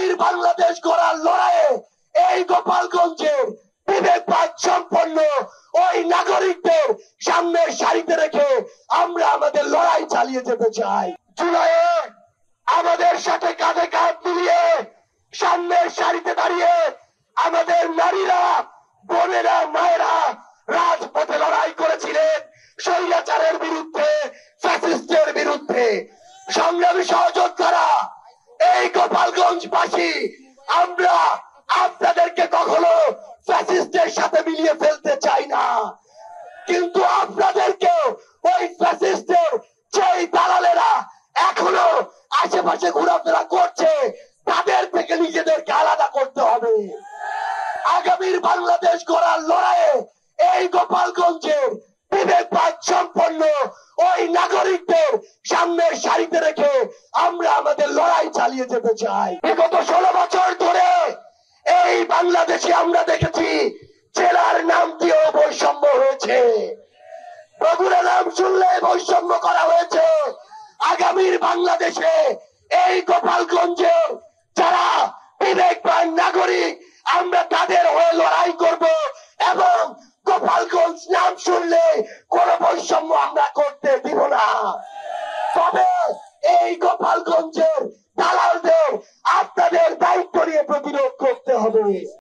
আগামীর বাংলাদেশ গড়ার লড়াইয়ে এই গোপালগঞ্জের বিবেকবাদ সম্পন্ন ওই নাগরিকদের সামনের সারিতে রেখে আমরা আমাদের লড়াই চালিয়ে যেতে চাই। জুলাইয়ে আমাদের সাথে কাঁধে কাঁধ মিলিয়ে সামনের সারিতে দাঁড়িয়ে আমাদের নারীরা, বোনেরা, মায়েরা রাজপথে লড়াই করেছিলেন স্বৈরাচারের বিরুদ্ধে, ফ্যাসিস্টের বিরুদ্ধে। সংগ্রামী সহযোদ্ধারা, এই গোপালগঞ্জবাসী আমরা আপনাদেরকে কখনো ফ্যাসিস্টের সাথে মিলিয়ে ফেলতে চাই না, কিন্তু আপনাদেরকে ওই ফ্যাসিস্টের যেই দালালেরা এখনো আশেপাশে ঘোরাফেরা করছে তাদের থেকে নিজেদেরকে আলাদা করতে হবে। আগামীর বাংলাদেশ গড়ার লড়াইয়ে এই গোপালগঞ্জের বিবেকবাদ সম্পন্ন ওই নাগরিকদের সামনের সারিতে রেখে আমরা আমাদের লড়াই চালিয়ে যেতে চাই। বিগত 16 বছর ধরে এই বাংলাদেশে আমরা দেখেছি জেলার নাম দিয়েও বৈষম্য হয়েছে, বগুড়া নাম শুনলে বৈষম্য করা হয়েছে। আগামীর বাংলাদেশে এই গোপালগঞ্জের যারা বিবেকবান নাগরিক আমরা তাদের হয়ে লড়াই করব এবং গোপালগঞ্জ নাম শুনলে কোন বৈষম্য আমরা করতে দিব না। তবে এই গোপালগঞ্জের দালালদের আপনাদের দায়িত্ব নিয়ে প্রতিরোধ করতে হবে।